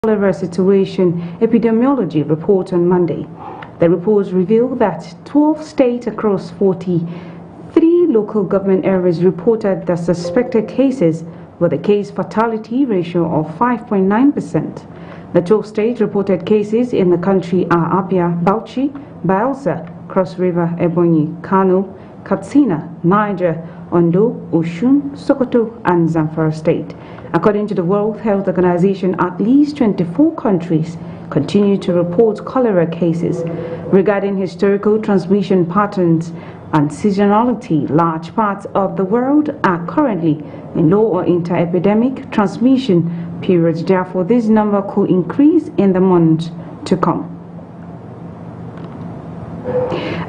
cholera situation epidemiology report on Monday. The reports revealed that 12 states across 43 local government areas reported the suspected cases with a case fatality ratio of 5.9%. The 12 states reported cases in the country are Abia, Bauchi, Bayelsa, Cross River, Ebonyi, Kano, Katsina, Niger, Ondo, Osun, Sokoto, and Zamfara State. According to the World Health Organization, at least 24 countries continue to report cholera cases. Regarding historical transmission patterns and seasonality, large parts of the world are currently in low or inter-epidemic transmission periods. Therefore, this number could increase in the months to come.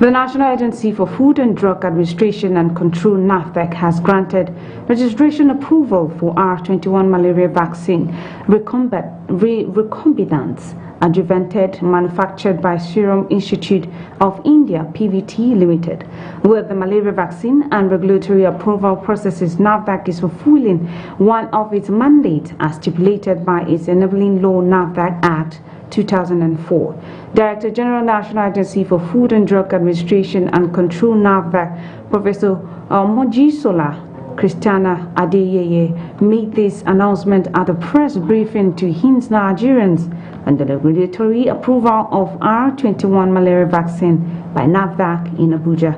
The National Agency for Food and Drug Administration and Control (NAFDAC) has granted registration approval for R21 malaria vaccine recombinant adjuvanted manufactured by Serum Institute of India (PVT) Limited. With the malaria vaccine and regulatory approval processes, NAFDAC is fulfilling one of its mandates as stipulated by its enabling law, NAFDAC Act 2004. Director General, National Agency for Food and Drug Administration and Control (NAFDAC), Professor Mojisola Christiana Adeyeye, made this announcement at a press briefing to hint Nigerians on the regulatory approval of R21 malaria vaccine by NAFDAC in Abuja.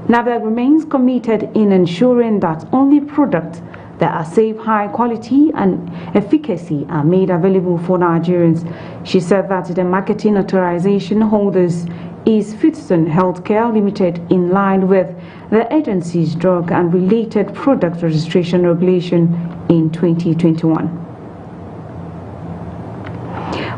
NAFDAC remains committed in ensuring that only products that are safe, high quality and efficacy are made available for Nigerians. She said that the marketing authorization holders is Fitson Healthcare Limited, in line with the agency's drug and related product registration regulation in 2021.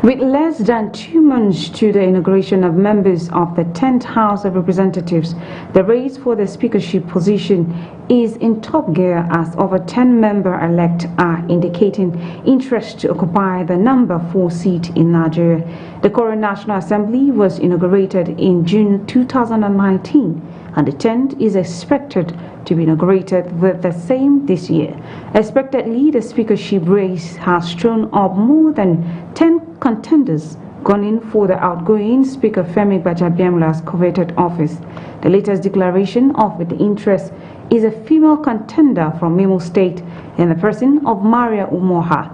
With less than 2 months to the inauguration of members of the 10th House of Representatives, the race for the speakership position is in top gear as over 10 member-elect are indicating interest to occupy the number 4 seat in Nigeria. The current National Assembly was inaugurated in June 2019, and the 10th is expected to be inaugurated with the same this year. Expectedly, the speakership race has thrown up more than 10 contenders gunning for the outgoing Speaker Femi Gbajabiamil's coveted office. The latest declaration of the interest is a female contender from Imo State in the person of Maria Umoha,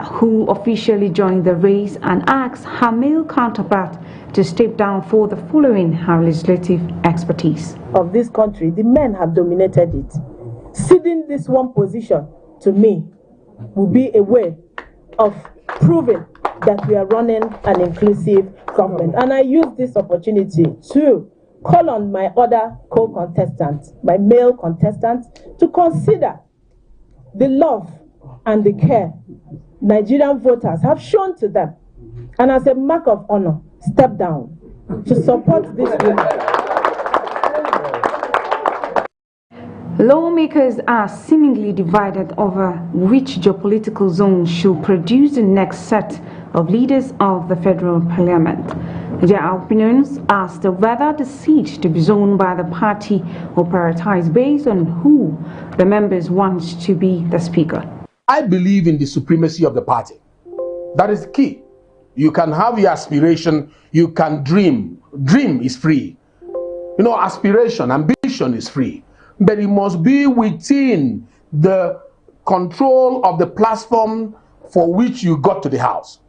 who officially joined the race and asked her male counterpart to step down for the following her legislative expertise. Of this country, the men have dominated it. Ceding this one position to me will be a way of proving that we are running an inclusive government. And I use this opportunity to call on my other co-contestants, my male contestants, to consider the love and the care Nigerian voters have shown to them, and as a mark of honor, step down to support this woman. Lawmakers are seemingly divided over which geopolitical zone should produce the next set of leaders of the federal parliament. There are opinions as to whether the seat to be zoned by the party or prioritized based on who the members want to be the speaker. I believe in the supremacy of the party. That is the key. You can have your aspiration, you can dream. Dream is free. You know, aspiration, ambition is free. But it must be within the control of the platform for which you got to the house.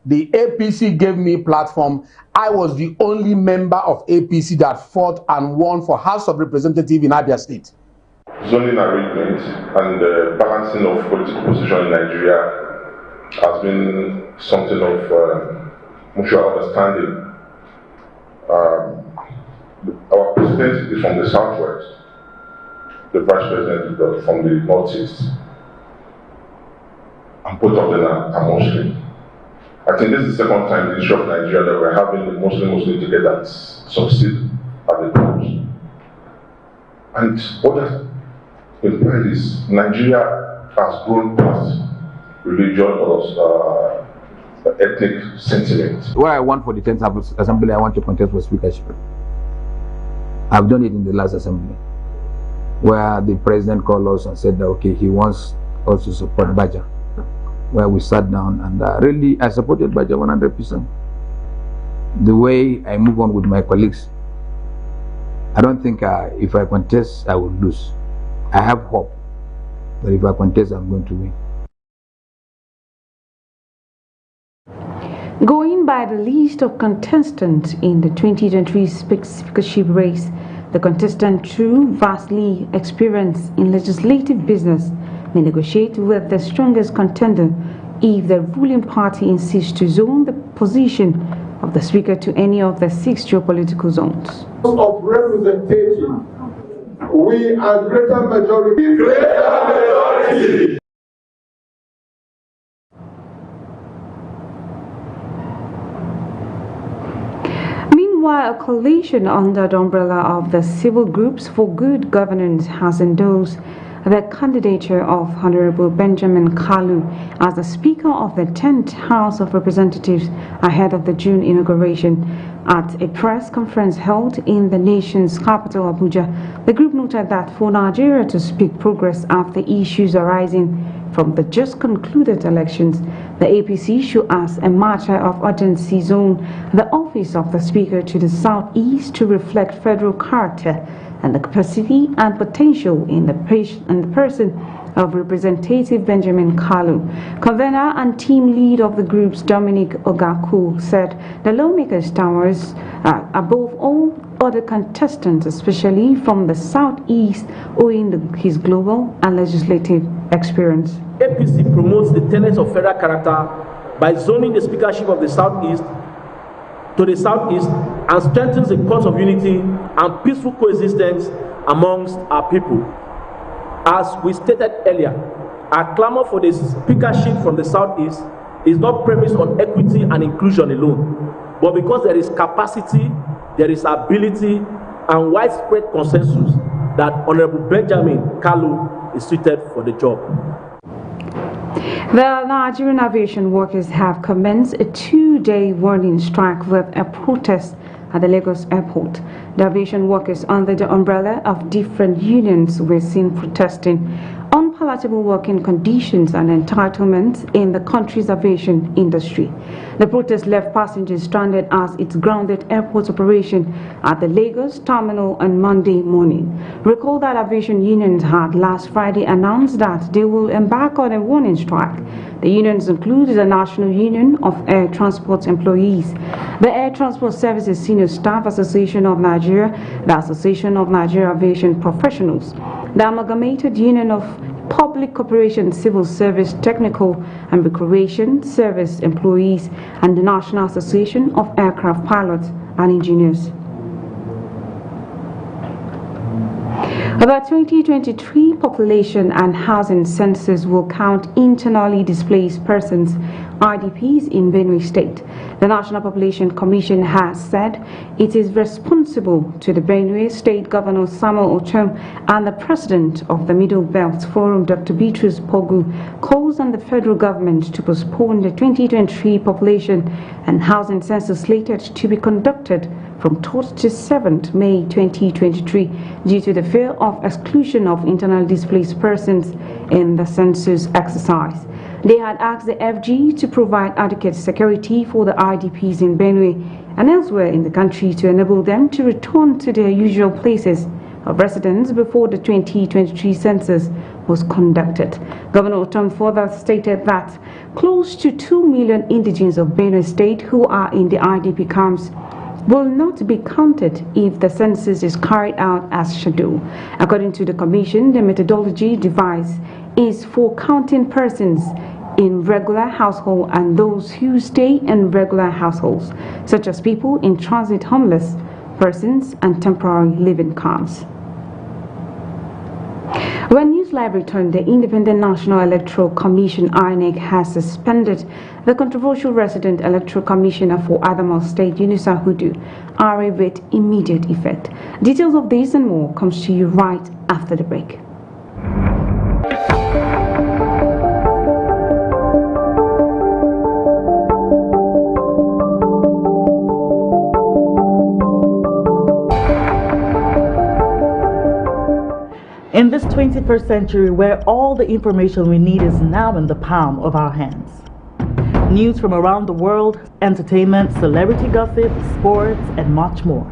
The APC gave me platform. I was the only member of APC that fought and won for House of Representatives in Abia State. Zoning arrangement and the balancing of political position in Nigeria has been something of mutual understanding. Our president is from the southwest, the vice president is from the northeast, and both of them are Muslim. I think this is the second time in the history of Nigeria that we're having the Muslim ticket that succeed at the polls. And what that implies is Nigeria has grown past religion or ethnic sentiment. Where I won for the 10th Assembly, I want to contest for speakership. I've done it in the last assembly, where the president called us and said that okay, he wants us to support Baja. where we sat down, and really I supported Budget 100%. The way I move on with my colleagues, I don't think if I contest, I will lose. I have hope, but if I contest, I'm going to win. Going by the list of contestants in the 2023 speakership race, the contestant, through vastly experience in legislative business, may negotiate with the strongest contender if the ruling party insists to zone the position of the speaker to any of the 6 geopolitical zones. Of representation, we are greater majority. Greater majority. Meanwhile, a coalition under the umbrella of the Civil Groups for Good Governance has endorsed the candidature of Honorable Benjamin Kalu as the Speaker of the 10th House of Representatives ahead of the June inauguration. At a press conference held in the nation's capital, Abuja, the group noted that for Nigeria to speak progress after issues arising from the just concluded elections, the APC should, as a matter of urgency, zone the office of the Speaker to the southeast to reflect federal character and the capacity and potential in the person of Representative Benjamin Kalu. Convener and team lead of the group's Dominic Ogaku said the lawmakers towers above all other contestants, especially from the southeast, owing his global and legislative experience. APC promotes the tenets of federal character by zoning the speakership of the southeast to the southeast and strengthens the cause of unity and peaceful coexistence amongst our people. As we stated earlier, our clamor for the speakership from the southeast is not premised on equity and inclusion alone, but because there is capacity, there is ability, and widespread consensus that Honorable Benjamin Kalu is suited for the job. The Nigerian aviation workers have commenced a 2-day warning strike with a protest at the Lagos airport. The aviation workers, under the umbrella of different unions, were seen protesting unpalatable working conditions and entitlements in the country's aviation industry. The protest left passengers stranded as it grounded airport operation at the Lagos terminal on Monday morning. Recall that aviation unions had last Friday announced that they will embark on a warning strike. The unions include the National Union of Air Transport Employees, the Air Transport Services Senior Staff Association of Nigeria, the Association of Nigeria Aviation Professionals, the Amalgamated Union of Public Corporation Civil Service Technical and Recreation Service Employees, and the National Association of Aircraft Pilots and Engineers. The 2023 population and housing census will count internally displaced persons, IDPs, in Benue State. The National Population Commission has said it is responsible to the Benue State Governor Samuel Ochum and the President of the Middle Belt Forum, Dr. Beatrice Pogu, calls on the federal government to postpone the 2023 population and housing census slated to be conducted from 3rd to 7th May 2023 due to the fear of exclusion of internally displaced persons in the census exercise. They had asked the FG to provide adequate security for the IDPs in Benue and elsewhere in the country to enable them to return to their usual places of residence before the 2023 census was conducted. Governor Otom further stated that close to 2 million indigents of Benue State who are in the IDP camps will not be counted if the census is carried out as scheduled. According to the Commission, the methodology devised is for counting persons in regular household and those who stay in regular households, such as people in transit, homeless persons, and temporary living camps. When News Live returned, the Independent National Electoral Commission (INEC) has suspended the controversial resident electoral commissioner for Adamawa State, Yunusa Hudu, RA, with immediate effect. Details of this and more comes to you right after the break. In this 21st century where all the information we need is now in the palm of our hands. News from around the world, entertainment, celebrity gossip, sports, and much more.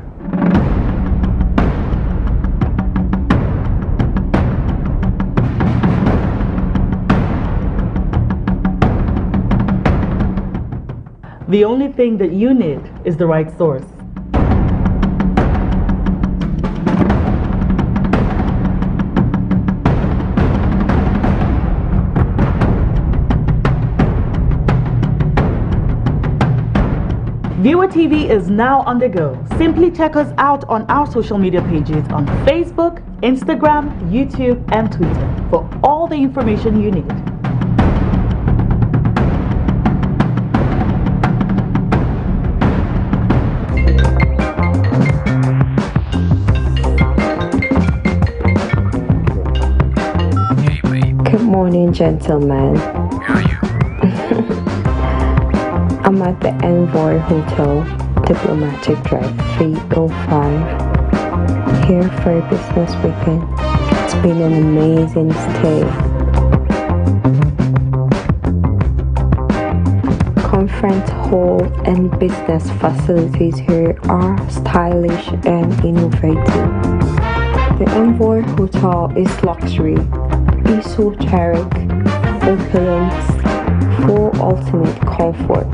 The only thing that you need is the right source. Viewer TV is now on the go. Simply check us out on our social media pages on Facebook, Instagram, YouTube, and Twitter for all the information you need. Good morning, gentlemen. Where are you? I'm at the Envoy Hotel, Diplomatic Drive 305. Here for a business weekend. It's been an amazing stay. Conference hall and business facilities here are stylish and innovative. The Envoy Hotel is luxury, esoteric, opulence, for ultimate comfort.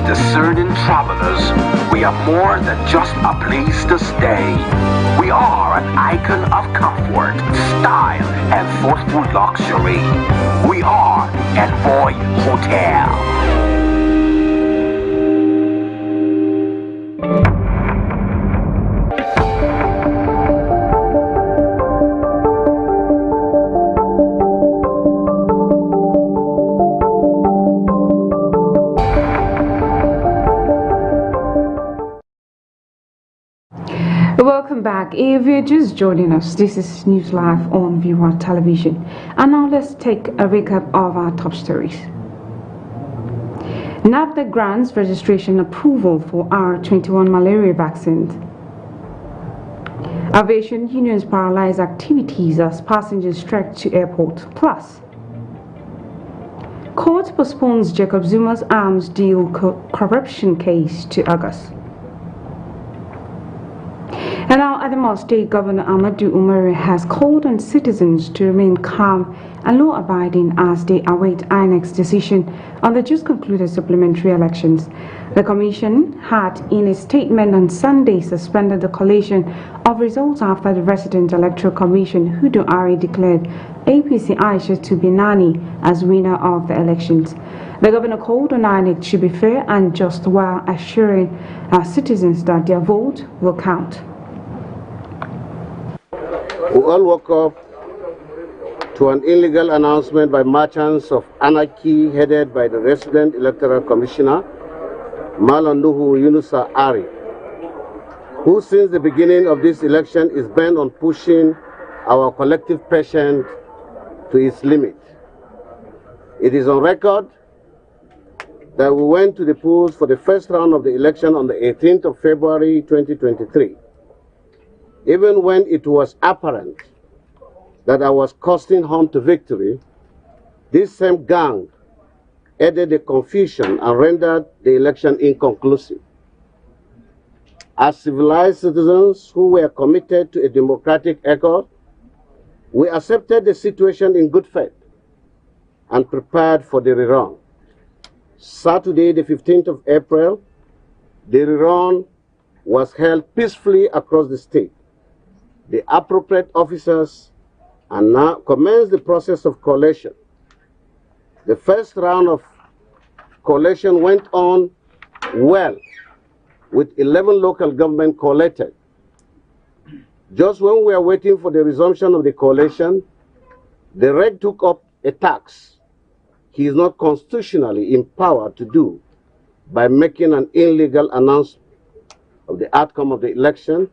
Discerning travelers, we are more than just a place to stay. We are an icon of comfort, style, and thoughtful luxury. We are Envoy Hotel. Welcome back. If you're just joining us, this is News Live on Viewer Television. And now let's take a recap of our top stories. NAFDAC grants registration approval for our 21 malaria vaccines. Aviation unions paralyze activities as passengers trek to airport. Plus, court postpones Jacob Zuma's arms deal corruption case to August. And now, Adamawa State Governor Amadou Umari has called on citizens to remain calm and law-abiding as they await INEC's decision on the just concluded supplementary elections. The Commission had, in a statement on Sunday, suspended the collation of results after the Resident Electoral Commission, Hudu Ari, declared APC Aisha Tubinani as winner of the elections. The governor called on INEC to be fair and just while assuring our citizens that their vote will count. We all woke up to an illegal announcement by merchants of anarchy headed by the resident electoral commissioner, Malanduhu Yunusa Ari, who since the beginning of this election is bent on pushing our collective patience to its limit. It is on record that we went to the polls for the first round of the election on the 18th of February 2023. Even when it was apparent that I was costing home to victory, this same gang added the confusion and rendered the election inconclusive. As civilized citizens who were committed to a democratic accord, we accepted the situation in good faith. and prepared for the rerun. Saturday, the 15th of April, the rerun was held peacefully across the state. The appropriate officers and now commenced the process of collation. The first round of collation went on well, with 11 local government collected. Just when we are waiting for the resumption of the collation, the REG took up a tax he is not constitutionally empowered to do by making an illegal announcement of the outcome of the election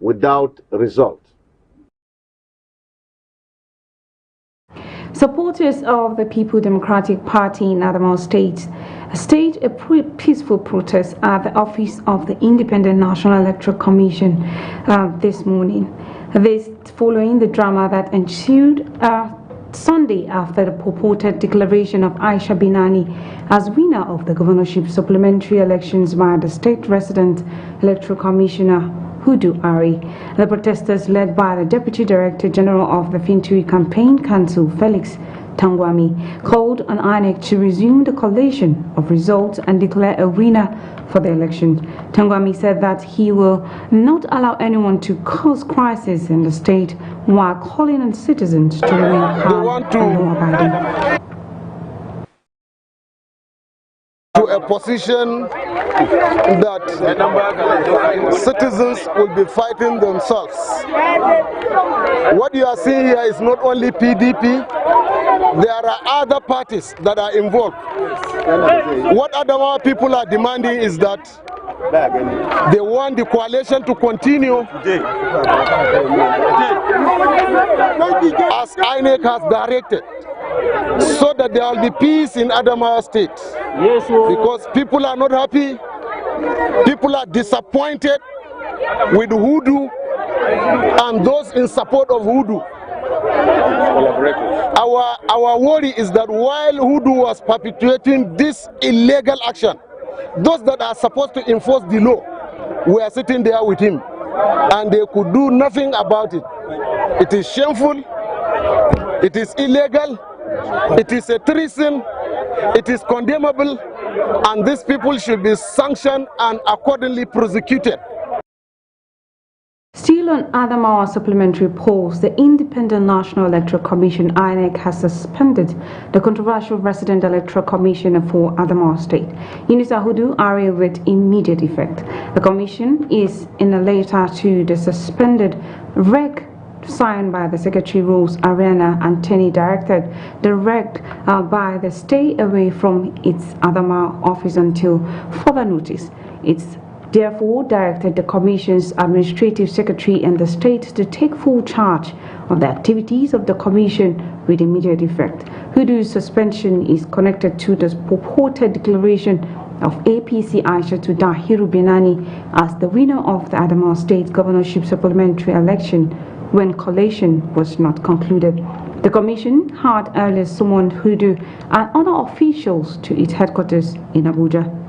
without result. Supporters of the People Democratic Party in Adamawa State staged a peaceful protest at the office of the Independent National Electoral Commission this morning. This following the drama that ensued Sunday after the purported declaration of Aisha Binani as winner of the governorship supplementary elections by the state resident electoral commissioner Hudu Ari. The protesters, led by the Deputy Director General of the Fintiri Campaign Council, Felix Tangwami, called on INEC to resume the collation of results and declare a winner for the election. Tangwami said that he will not allow anyone to cause crisis in the state while calling on citizens to remain calm and law-abiding. To a position that citizens will be fighting themselves. What you are seeing here is not only PDP, there are other parties that are involved. What Adamawa people are demanding is that they want the coalition to continue as INEC has directed, so that there will be peace in Adamawa State. Yes, because people are not happy, people are disappointed with Hudu and those in support of Hudu. Our worry is that while Hudu was perpetuating this illegal action, those that are supposed to enforce the law were sitting there with him, and they could do nothing about it. It is shameful, it is illegal, it is a treason, it is condemnable, and these people should be sanctioned and accordingly prosecuted. Still on Adamawa supplementary polls, the Independent National Electoral Commission (INEC) has suspended the controversial Resident Electoral Commissioner for Adamawa State, Yunusa Hudu Ari, with immediate effect. The commission is in a letter to the suspended REG signed by the Secretary Rose Arena and Tenny directed the REG by the stay away from its Adamawa office until further notice. It's therefore directed the Commission's Administrative Secretary and the State to take full charge of the activities of the Commission with immediate effect. Hudu's suspension is connected to the purported declaration of APC Aisha to Dahiru Binani as the winner of the Adamawa State governorship supplementary election when collation was not concluded. The Commission had earlier summoned Hudu and other officials to its headquarters in Abuja.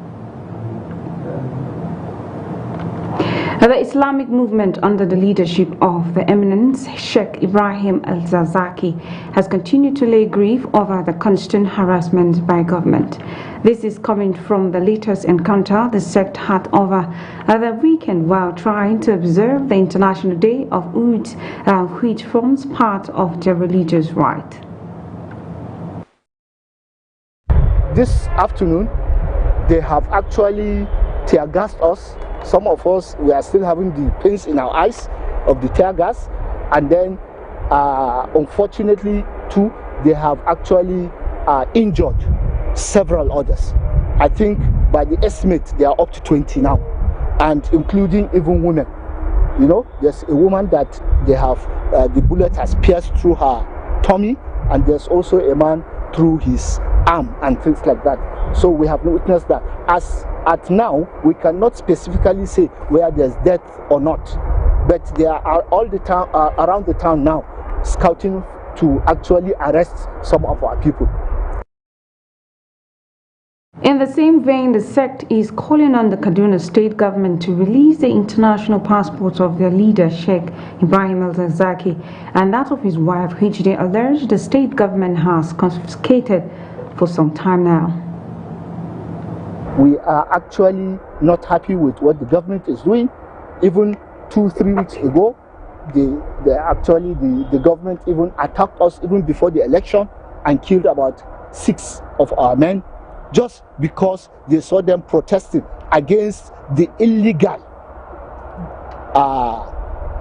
The Islamic movement under the leadership of the eminent Sheikh Ibrahim al-Zazaki has continued to lay grief over the constant harassment by government. This is coming from the latest encounter the sect had over the weekend while trying to observe the International Day of Eid, which forms part of their religious rite. This afternoon, they have actually tear-gassed us. Some of us, we are still having the pains in our eyes of the tear gas, and then unfortunately too, they have actually injured several others. I think by the estimate, they are up to 20 now, and including even women. You know, there's a woman that they have, the bullet has pierced through her tummy, and there's also a man through his arm and things like that. So we have witnessed that. As at now, we cannot specifically say where there's death or not, but they are all the town around the town now scouting to actually arrest some of our people. In the same vein, the sect is calling on the Kaduna state government to release the international passports of their leader, Sheikh Ibrahim al-Zakzaki, and that of his wife, which they allege the state government has confiscated for some time now. We are actually not happy with what the government is doing. Even 2-3 weeks ago, the government even attacked us even before the election and killed about 6 of our men, just because they saw them protesting against the illegal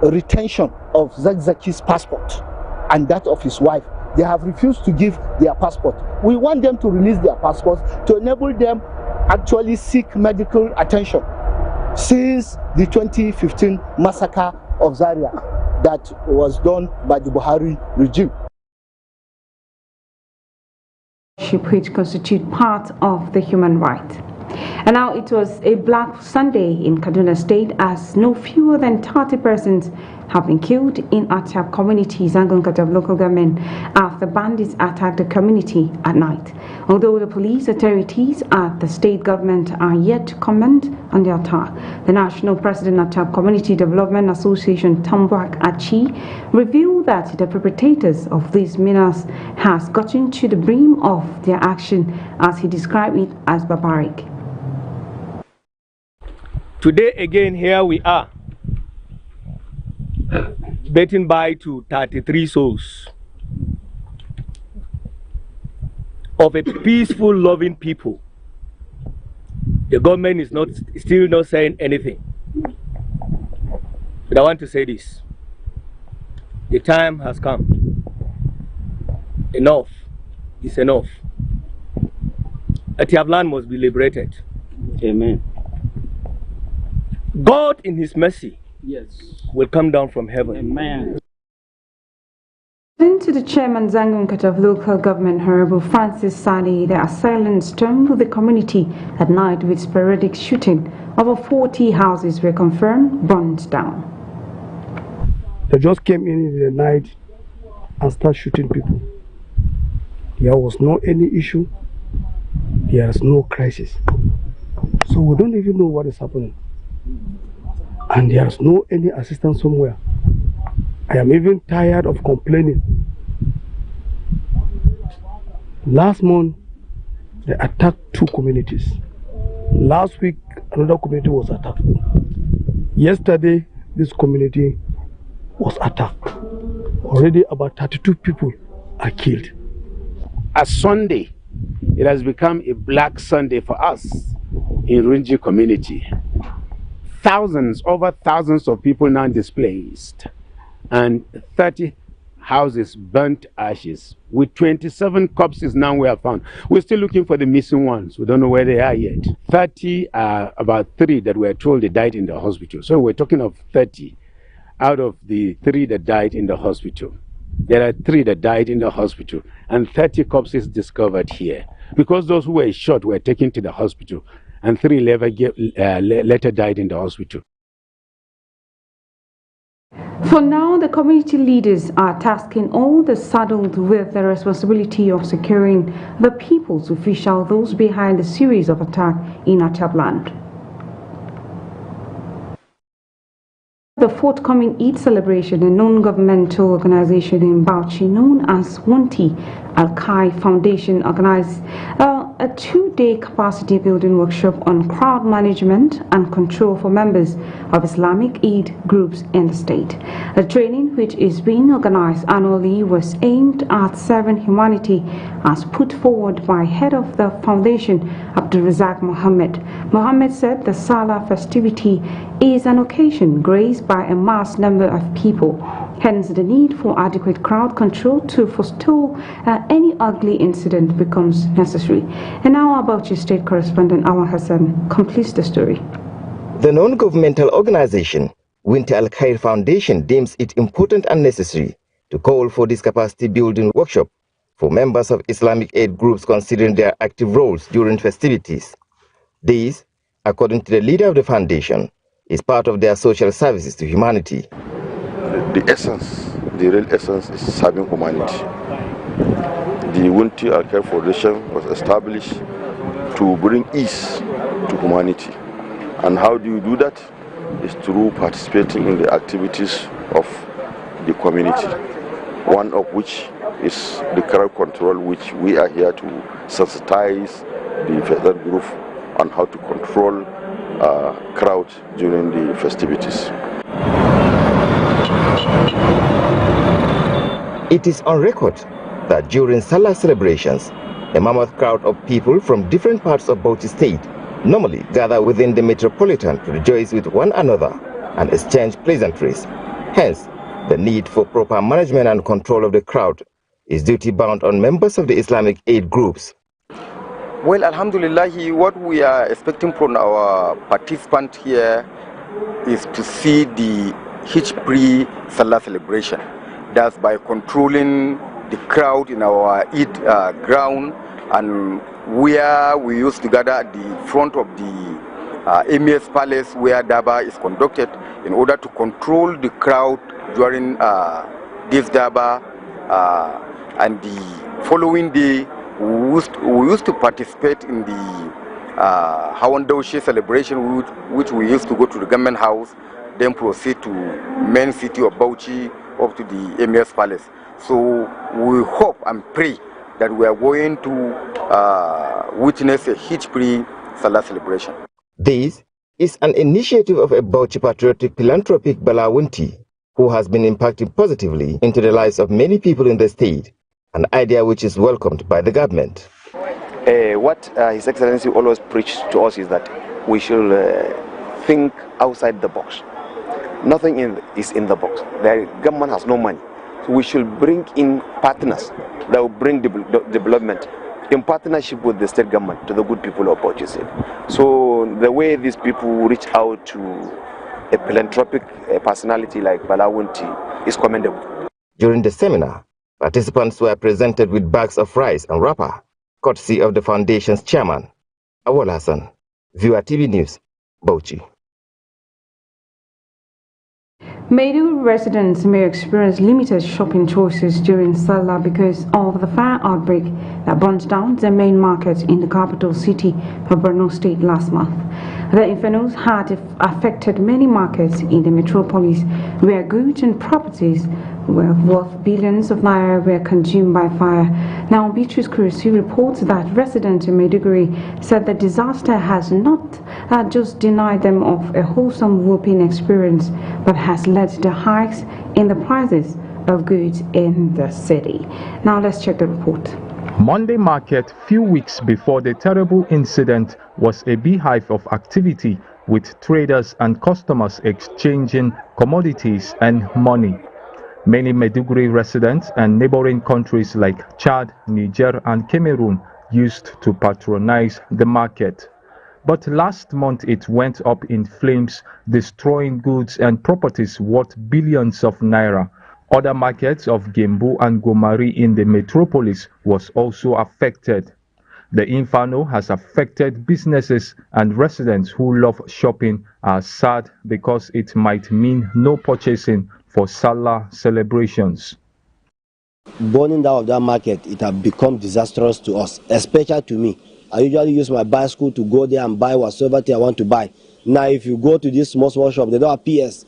retention of Zakzaki's passport and that of his wife. They have refused to give their passport. We want them to release their passports to enable them actually seek medical attention since the 2015 massacre of Zaria that was done by the Buhari regime. Which constitute part of the human right. And now it was a Black Sunday in Kaduna State, as no fewer than 30 persons have been killed in Atap community, Zangon local government, after bandits attacked the community at night. Although the police authorities at the state government are yet to comment on the attack, the national president of Atap Community Development Association, Tambak Achi, revealed that the perpetrators of these menace has gotten to the brim of their action, as he described it as barbaric. Today again, here we are, betting by to 33 souls of a peaceful, loving people. The government is still not saying anything. But I want to say this. The time has come. Enough is enough. Atiabland must be liberated. Amen. God in his mercy will come down from heaven. Amen. To the chairman Zangun of local government, Honorable Francis Sadi, the assailants stormed the community at night with sporadic shooting. Over 40 houses were confirmed burned down. They just came in the night and started shooting people. There was no any issue. There is no crisis. So we don't even know what is happening. And there is no any assistance somewhere. I am even tired of complaining. Last month, they attacked 2 communities. Last week, another community was attacked. Yesterday, this community was attacked. Already about 32 people are killed. As Sunday, it has become a Black Sunday for us in Runji community. Over thousands of people now displaced, and 30 houses burnt ashes, with 27 corpses now we have found. We're still looking for the missing ones. We don't know where they are yet. 30, about 3 that were told they died in the hospital. So we're talking of 30 out of the 3 that died in the hospital. There are 3 that died in the hospital and 30 corpses discovered here, because those who were shot were taken to the hospital, and 3 later died in the hospital. For now, the community leaders are tasking all the saddled with the responsibility of securing the people's official, those behind the series of attacks in Atapland. The forthcoming Eid celebration, a non-governmental organization in Bauchi known as Wanti Al-Kai Foundation organized a 2-day capacity building workshop on crowd management and control for members of Islamic Eid groups in the state. The training, which is being organized annually, was aimed at serving humanity as put forward by head of the foundation, Abdulrazak Mohammed. Mohammed said the Salah festivity is an occasion graced by a mass number of people, hence the need for adequate crowd control to forestall any ugly incident becomes necessary. And now about your state correspondent Awa Hassan completes the story. The non-governmental organization Winter Al-Khair Foundation deems it important and necessary to call for this capacity building workshop for members of Islamic aid groups considering their active roles during festivities. This, according to the leader of the foundation, is part of their social services to humanity. The real essence is serving humanity. The Winter Al-Khair Foundation was established to bring ease to humanity. And how do you do that? Is through participating in the activities of the community, one of which is the crowd control, which we are here to sensitize the federal group on how to control crowds during the festivities. It is on record that during Salah celebrations, a mammoth crowd of people from different parts of Bauchi State normally gather within the metropolitan to rejoice with one another and exchange pleasantries. Hence, the need for proper management and control of the crowd is duty-bound on members of the Islamic aid groups. Well, alhamdulillah, what we are expecting from our participants here is to see the hitch-free Salah celebration. That's by controlling the crowd in our Eid ground, and where we used to gather at the front of the Emir's Palace where Daba is conducted, in order to control the crowd during this Daba. And the following day, we used to participate in the Hawan Daushe celebration, which we used to go to the government house, then proceed to main city of Bauchi up to the Emir's Palace. So we hope and pray that we are going to witness a hitch-free Salah celebration. This is an initiative of a Bauchi patriotic philanthropic Balawunti, who has been impacting positively into the lives of many people in the state, an idea which is welcomed by the government. What His Excellency always preached to us is that we should think outside the box. Nothing is in the box. The government has no money. So we should bring in partners that will bring development in partnership with the state government to the good people of Bauchi State. So the way these people reach out to a philanthropic personality like Balawunti is commendable. During the seminar, participants were presented with bags of rice and wrapper, courtesy of the foundation's chairman, Awal Hassan. Viewer TV News, Bauchi. Maiduguri residents may experience limited shopping choices during Salah because of the fire outbreak that burnt down the main market in the capital city of Borno State last month. The infernos had affected many markets in the metropolis where goods and properties worth billions of naira were consumed by fire. Now, Beatrice Kurisi reports that residents in Maiduguri said the disaster has not just denied them of a wholesome whooping experience, but has led to hikes in the prices of goods in the city. Now, let's check the report. Monday market, few weeks before the terrible incident, was a beehive of activity, with traders and customers exchanging commodities and money. Many Maiduguri residents and neighboring countries like Chad, Niger and Cameroon used to patronize the market. But last month it went up in flames, destroying goods and properties worth billions of naira. Other markets of Gembu and Gomari in the metropolis was also affected. The inferno has affected businesses, and residents who love shopping are sad because it might mean no purchasing for Salah celebrations. Burning down of that market, it has become disastrous to us, especially to me. I usually use my bicycle to go there and buy whatsoever thing I want to buy. Now, if you go to this small shop, they don't have POS.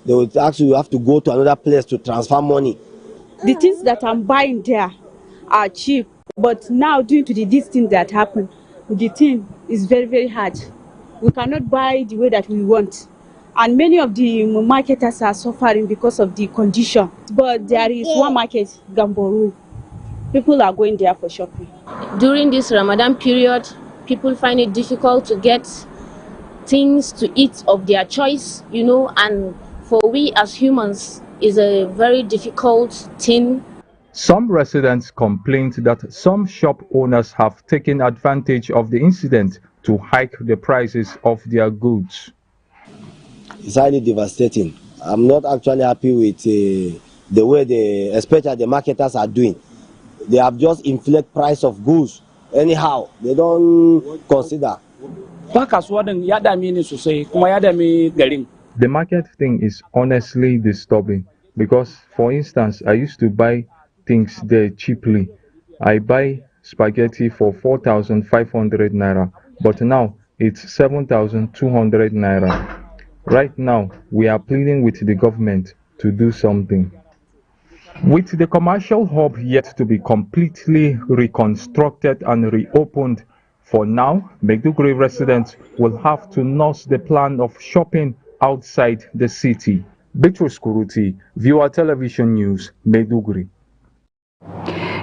They will ask you have to go to another place to transfer money. The things that I'm buying there are cheap, but now due to these things that happen, the thing is very, very hard. We cannot buy the way that we want. And many of the marketers are suffering because of the condition. But there is one market, Gamboru. People are going there for shopping. During this Ramadan period, people find it difficult to get things to eat of their choice, and for we as humans is a very difficult thing. Some residents complained that some shop owners have taken advantage of the incident to hike the prices of their goods. It's highly devastating. I'm not actually happy with the way especially the marketers are doing. They have just inflated price of goods anyhow. They don't consider. The market thing is honestly disturbing because, for instance, I used to buy things there cheaply. I buy spaghetti for 4,500 naira, but now it's 7,200 naira. Right now, we are pleading with the government to do something. With the commercial hub yet to be completely reconstructed and reopened, for now, Maiduguri residents will have to nurse the plan of shopping outside the city. Bitrus Kuruti, Viewer Television News, Maiduguri.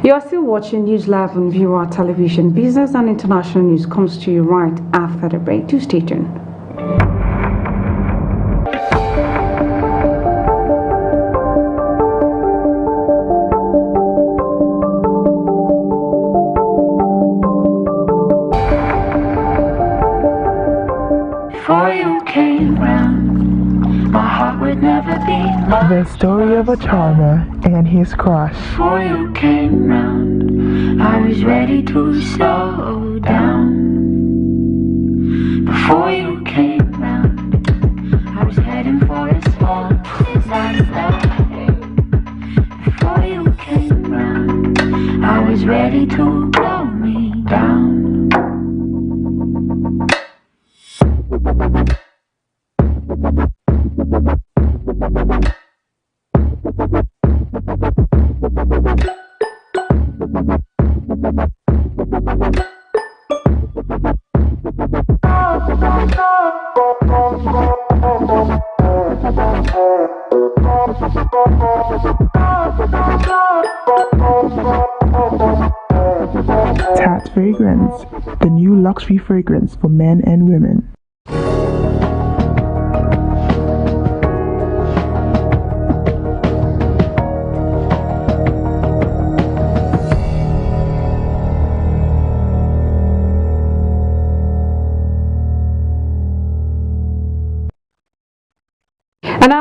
You are still watching News Live on Viewer Television. Business and international news comes to you right after the break. Do stay tuned. Before you came round, my heart would never beat like the story of a charmer and his crush. Before you came round, I was ready to slow down. Before you came round, I was heading for a small disaster. Before you came round, I was ready to blow me down. Tat Fragrance, the new luxury fragrance for men and women.